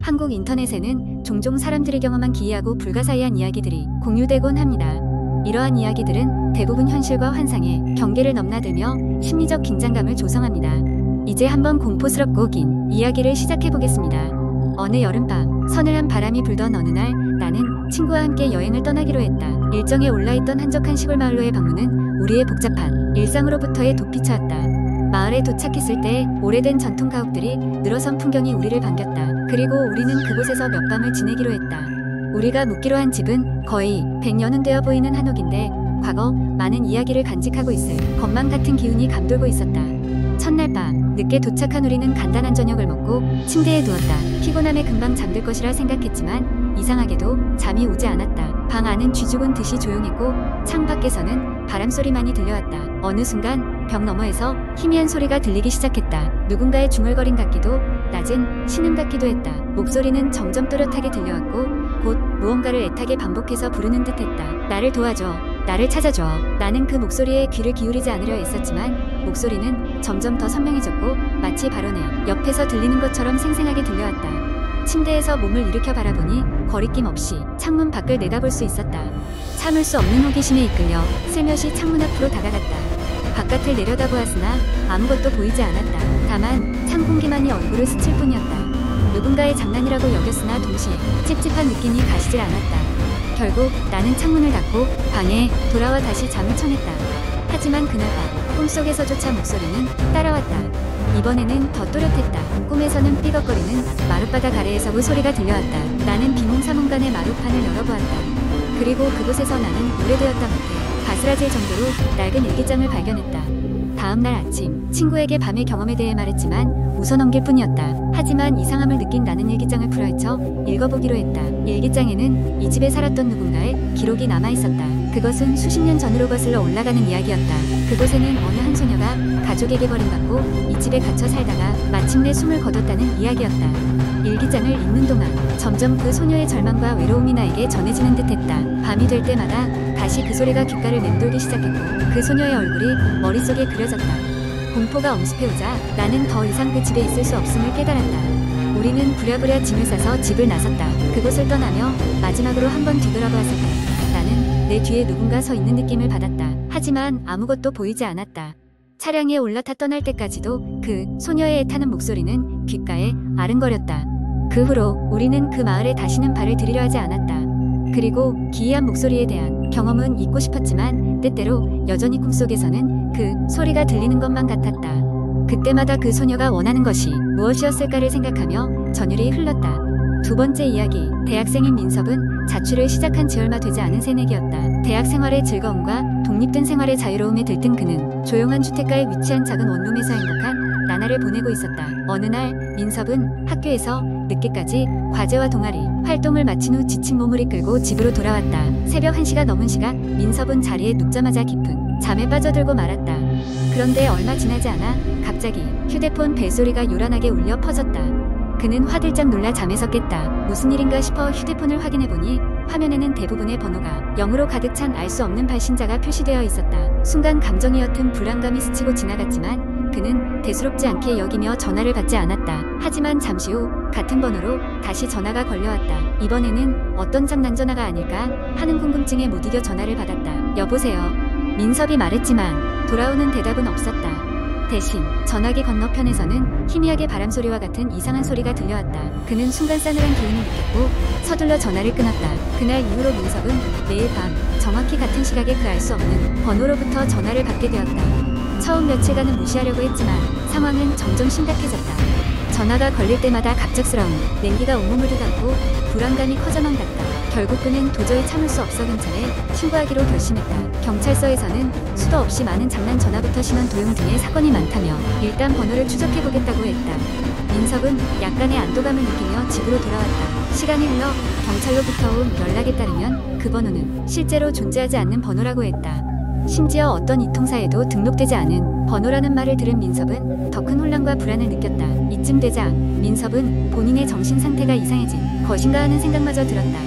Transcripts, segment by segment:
한국 인터넷에는 종종 사람들이 경험한 기이하고 불가사의한 이야기들이 공유되곤 합니다. 이러한 이야기들은 대부분 현실과 환상의 경계를 넘나들며 심리적 긴장감을 조성합니다. 이제 한번 공포스럽고 긴 이야기를 시작해보겠습니다. 어느 여름밤, 서늘한 바람이 불던 어느 날, 나는 친구와 함께 여행을 떠나기로 했다. 일정에 올라있던 한적한 시골 마을로의 방문은 우리의 복잡한 일상으로부터의 도피처였다. 마을에 도착했을 때 오래된 전통 가옥들이 늘어선 풍경이 우리를 반겼다. 그리고 우리는 그곳에서 몇 밤을 지내기로 했다. 우리가 묵기로 한 집은 거의 100년은 되어 보이는 한옥인데 과거 많은 이야기를 간직하고 있을 것만 같은 기운이 감돌고 있었다. 첫날 밤 늦게 도착한 우리는 간단한 저녁을 먹고 침대에 누웠다. 피곤함에 금방 잠들 것이라 생각했지만 이상하게도 잠이 오지 않았다. 방 안은 쥐죽은 듯이 조용했고 창 밖에서는 바람소리만이 들려왔다. 어느 순간 벽 너머에서 희미한 소리가 들리기 시작했다. 누군가의 중얼거림 같기도 낮은 신음 같기도 했다. 목소리는 점점 또렷하게 들려왔고 곧 무언가를 애타게 반복해서 부르는 듯했다. 나를 도와줘. 나를 찾아줘. 나는 그 목소리에 귀를 기울이지 않으려 애썼지만 목소리는 점점 더 선명해졌고 마치 바로 내 옆에서 들리는 것처럼 생생하게 들려왔다. 침대에서 몸을 일으켜 바라보니 거리낌 없이 창문 밖을 내다볼 수 있었다. 참을 수 없는 호기심에 이끌려 슬며시 창문 앞으로 다가갔다. 바깥을 내려다보았으나 아무것도 보이지 않았다. 다만 찬 공기만이 얼굴을 스칠 뿐이었다. 누군가의 장난이라고 여겼으나 동시에 찝찝한 느낌이 가시질 않았다. 결국 나는 창문을 닫고 방에 돌아와 다시 잠을 청했다. 하지만 그날 밤 꿈속에서조차 목소리는 따라왔다. 이번에는 더 또렷했다. 꿈에서는 삐걱거리는 마룻바닥 아래에서 소리가 들려왔다. 나는 비몽사몽간에 마룻판을 열어보았다. 그리고 그곳에서 나는 오래되었다 못해 바스라질 정도로 낡은 일기장을 발견했다. 다음날 아침 친구에게 밤의 경험에 대해 말했지만 웃어넘길 뿐이었다. 하지만 이상함을 느낀 나는 일기장을 풀어헤쳐 읽어보기로 했다. 일기장에는 이 집에 살았던 누군가의 기록이 남아있었다. 그것은 수십 년 전으로 거슬러 올라가는 이야기였다. 그곳에는 어느 한 소녀가 가족에게 버림받고 이 집에 갇혀 살다가 마침내 숨을 거뒀다는 이야기였다. 일기장을 읽는 동안 점점 그 소녀의 절망과 외로움이 나에게 전해지는 듯했다. 밤이 될 때마다 다시 그 소리가 귓가를 맴돌기 시작했고 그 소녀의 얼굴이 머릿속에 그려졌다. 공포가 엄습해오자 나는 더 이상 그 집에 있을 수 없음을 깨달았다. 우리는 부랴부랴 짐을 싸서 집을 나섰다. 그곳을 떠나며 마지막으로 한번 뒤돌아보았을 때 나는 내 뒤에 누군가 서 있는 느낌을 받았다. 하지만 아무것도 보이지 않았다. 차량에 올라타 떠날 때까지도 그 소녀의 애타는 목소리는 귓가에 아른거렸다. 그 후로 우리는 그 마을에 다시는 발을 들이려 하지 않았다. 그리고 기이한 목소리에 대한 경험은 잊고 싶었지만 때때로 여전히 꿈속에서는 그 소리가 들리는 것만 같았다. 그때마다 그 소녀가 원하는 것이 무엇이었을까를 생각하며 전율이 흘렀다. 두 번째 이야기. 대학생인 민섭은 자취를 시작한 지 얼마 되지 않은 새내기였다. 대학 생활의 즐거움과 독립된 생활의 자유로움에 들뜬 그는 조용한 주택가에 위치한 작은 원룸에서 행복한 나날을 보내고 있었다. 어느 날 민섭은 학교에서 늦게까지 과제와 동아리 활동을 마친 후 지친 몸을 이끌고 집으로 돌아왔다. 새벽 1시가 넘은 시각 민섭은 자리에 눕자마자 깊은 잠에 빠져들고 말았다. 그런데 얼마 지나지 않아 갑자기 휴대폰 벨소리가 요란하게 울려 퍼졌다. 그는 화들짝 놀라 잠에서 깼다. 무슨 일인가 싶어 휴대폰을 확인해보니 화면에는 대부분의 번호가 0으로 가득 찬 알 수 없는 발신자가 표시되어 있었다. 순간 감정이 옅은 불안감이 스치고 지나갔지만 그는 대수롭지 않게 여기며 전화를 받지 않았다. 하지만 잠시 후 같은 번호로 다시 전화가 걸려왔다. 이번에는 어떤 장난 전화가 아닐까 하는 궁금증에 못 이겨 전화를 받았다. 여보세요. 민섭이 말했지만 돌아오는 대답은 없었다. 대신 전화기 건너편에서는 희미하게 바람소리와 같은 이상한 소리가 들려왔다. 그는 순간 싸늘한 기운을 느꼈고 서둘러 전화를 끊었다. 그날 이후로 민섭은 매일 밤 정확히 같은 시각에 그 알 수 없는 번호로부터 전화를 받게 되었다. 처음 며칠간은 무시하려고 했지만 상황은 점점 심각해졌다. 전화가 걸릴 때마다 갑작스러운 냉기가 온몸을 휘감고 불안감이 커져만 갔다. 결국 그는 도저히 참을 수 없어 경찰에 신고하기로 결심했다. 경찰서에서는 수도 없이 많은 장난 전화부터 신원 도용 등의 사건이 많다며 일단 번호를 추적해보겠다고 했다. 민섭은 약간의 안도감을 느끼며 집으로 돌아왔다. 시간이 흘러 경찰로부터 온 연락에 따르면 그 번호는 실제로 존재하지 않는 번호라고 했다. 심지어 어떤 이통사에도 등록되지 않은 번호라는 말을 들은 민섭은 더 큰 혼란과 불안을 느꼈다. 이쯤 되자 민섭은 본인의 정신 상태가 이상해진 것인가 하는 생각마저 들었다.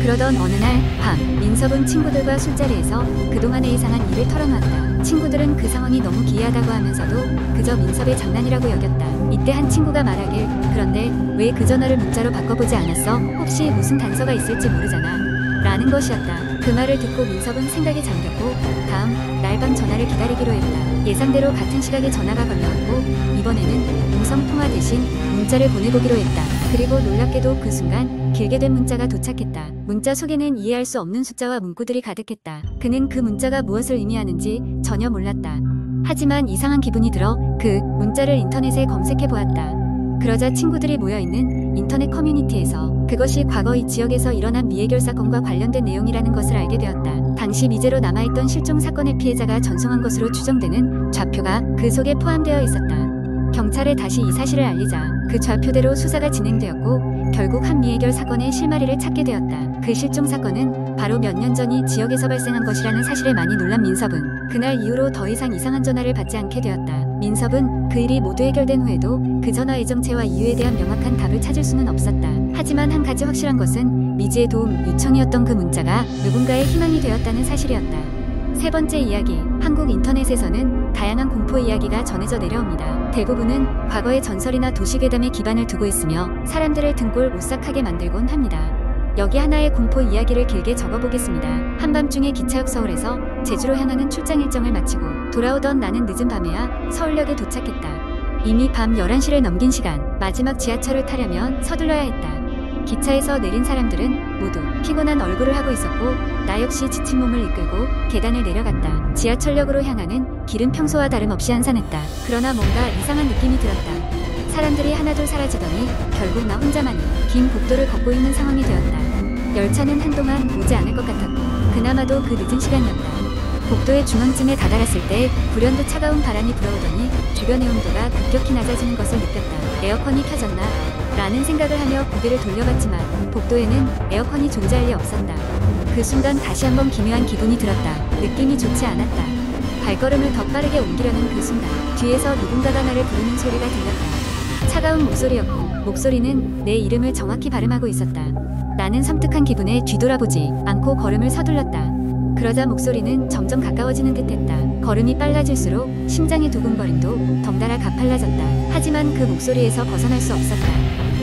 그러던 어느 날 밤, 민섭은 친구들과 술자리에서 그동안의 이상한 일을 털어놓았다. 친구들은 그 상황이 너무 기이하다고 하면서도 그저 민섭의 장난이라고 여겼다. 이때 한 친구가 말하길, 그런데 왜 그 전화를 문자로 바꿔보지 않았어? 혹시 무슨 단서가 있을지 모르잖아. 라는 것이었다. 그 말을 듣고 민섭은 생각에 잠겼고 다음 날 밤 전화를 기다리기로 했다. 예상대로 같은 시각에 전화가 걸려왔고 이번에는 음성통화 대신 문자를 보내보기로 했다. 그리고 놀랍게도 그 순간 길게 된 문자가 도착했다. 문자 속에는 이해할 수 없는 숫자와 문구들이 가득했다. 그는 그 문자가 무엇을 의미하는지 전혀 몰랐다. 하지만 이상한 기분이 들어 그 문자를 인터넷에 검색해보았다. 그러자 친구들이 모여있는 인터넷 커뮤니티에서 그것이 과거 이 지역에서 일어난 미해결 사건과 관련된 내용이라는 것을 알게 되었다. 당시 미제로 남아있던 실종 사건의 피해자가 전송한 것으로 추정되는 좌표가 그 속에 포함되어 있었다. 경찰에 다시 이 사실을 알리자 그 좌표대로 수사가 진행되었고 결국 한 미해결 사건의 실마리를 찾게 되었다. 그 실종 사건은 바로 몇 년 전이 지역에서 발생한 것이라는 사실에 많이 놀란 민섭은 그날 이후로 더 이상 이상한 전화를 받지 않게 되었다. 민섭은 그 일이 모두 해결된 후에도 그 전화의 정체와 이유에 대한 명확한 답을 찾을 수는 없었다. 하지만 한 가지 확실한 것은 미지의 도움 요청이었던 그 문자가 누군가의 희망이 되었다는 사실이었다. 세 번째 이야기, 한국 인터넷에서는 다양한 공포 이야기가 전해져 내려옵니다. 대부분은 과거의 전설이나 도시괴담에 기반을 두고 있으며 사람들을 등골 오싹하게 만들곤 합니다. 여기 하나의 공포 이야기를 길게 적어보겠습니다. 한밤중에 기차역 서울에서 제주로 향하는 출장 일정을 마치고 돌아오던 나는 늦은 밤에야 서울역에 도착했다. 이미 밤 11시를 넘긴 시간, 마지막 지하철을 타려면 서둘러야 했다. 기차에서 내린 사람들은 모두 피곤한 얼굴을 하고 있었고 나 역시 지친 몸을 이끌고 계단을 내려갔다. 지하철역으로 향하는 길은 평소와 다름없이 한산했다. 그러나 뭔가 이상한 느낌이 들었다. 사람들이 하나둘 사라지더니 결국 나 혼자만이 긴 복도를 걷고 있는 상황이 되었다. 열차는 한동안 오지 않을 것 같았고 그나마도 그 늦은 시간이었다. 복도의 중앙쯤에 다다랐을 때 불현듯 차가운 바람이 불어오더니 주변의 온도가 급격히 낮아지는 것을 느꼈다. 에어컨이 켜졌나? 라는 생각을 하며 고개를 돌려봤지만 복도에는 에어컨이 존재할 리 없었다. 그 순간 다시 한번 기묘한 기분이 들었다. 느낌이 좋지 않았다. 발걸음을 더 빠르게 옮기려는 그 순간 뒤에서 누군가가 나를 부르는 소리가 들렸다. 차가운 목소리였고 목소리는 내 이름을 정확히 발음하고 있었다. 나는 섬뜩한 기분에 뒤돌아보지 않고 걸음을 서둘렀다. 그러자 목소리는 점점 가까워지는 듯했다. 걸음이 빨라질수록 심장의 두근거림도 덩달아 가팔라졌다. 하지만 그 목소리에서 벗어날 수 없었다.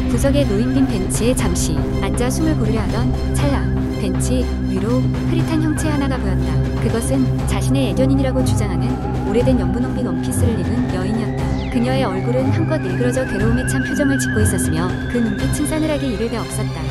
구석에 놓인 빈 벤치에 잠시 앉아 숨을 고르려 하던 찰나 벤치 위로 흐릿한 형체 하나가 보였다. 그것은 자신의 애견인이라고 주장하는 오래된 연분홍빛 원피스를 입은 여인이었다. 그녀의 얼굴은 한껏 일그러져 괴로움에 찬 표정을 짓고 있었으며 그 눈빛은 싸늘하게 이를 데 없었다.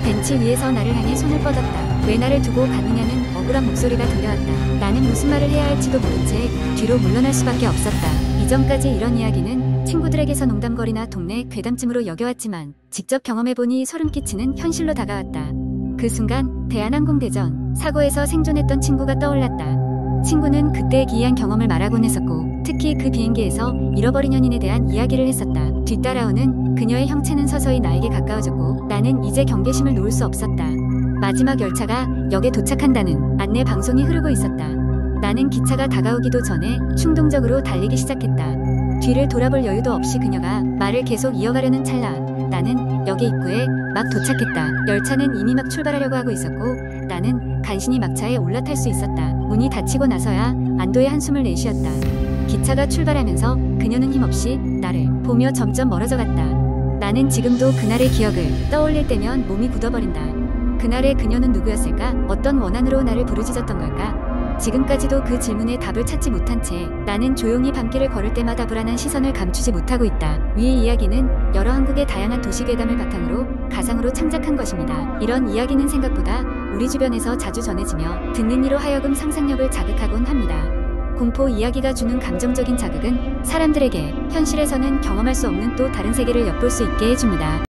벤치 위에서 나를 향해 손을 뻗었다. 왜 나를 두고 갔느냐는 억울한 목소리가 들려왔다. 나는 무슨 말을 해야 할지도 모른 채 뒤로 물러날 수밖에 없었다. 이전까지 이런 이야기는 친구들에게서 농담거리나 동네 괴담쯤으로 여겨왔지만 직접 경험해보니 소름 끼치는 현실로 다가왔다. 그 순간 대한항공대전 사고에서 생존했던 친구가 떠올랐다. 친구는 그때의 기이한 경험을 말하곤 했었고 특히 그 비행기에서 잃어버린 연인에 대한 이야기를 했었다. 뒤따라오는 그녀의 형체는 서서히 나에게 가까워졌고 나는 이제 경계심을 놓을 수 없었다. 마지막 열차가 역에 도착한다는 안내 방송이 흐르고 있었다. 나는 기차가 다가오기도 전에 충동적으로 달리기 시작했다. 뒤를 돌아볼 여유도 없이 그녀가 말을 계속 이어가려는 찰나 나는 역의 입구에 막 도착했다. 열차는 이미 막 출발하려고 하고 있었고 나는 간신히 막차에 올라탈 수 있었다. 문이 닫히고 나서야 안도의 한숨을 내쉬었다. 기차가 출발하면서 그녀는 힘없이 나를 보며 점점 멀어져 갔다. 나는 지금도 그날의 기억을 떠올릴 때면 몸이 굳어버린다. 그날의 그녀는 누구였을까? 어떤 원한으로 나를 부르짖었던 걸까? 지금까지도 그 질문에 답을 찾지 못한 채 나는 조용히 밤길을 걸을 때마다 불안한 시선을 감추지 못하고 있다. 위의 이야기는 여러 한국의 다양한 도시괴담을 바탕으로 가상으로 창작한 것입니다. 이런 이야기는 생각보다 우리 주변에서 자주 전해지며 듣는 이로 하여금 상상력을 자극하곤 합니다. 공포 이야기가 주는 감정적인 자극은 사람들에게 현실에서는 경험할 수 없는 또 다른 세계를 엿볼 수 있게 해줍니다.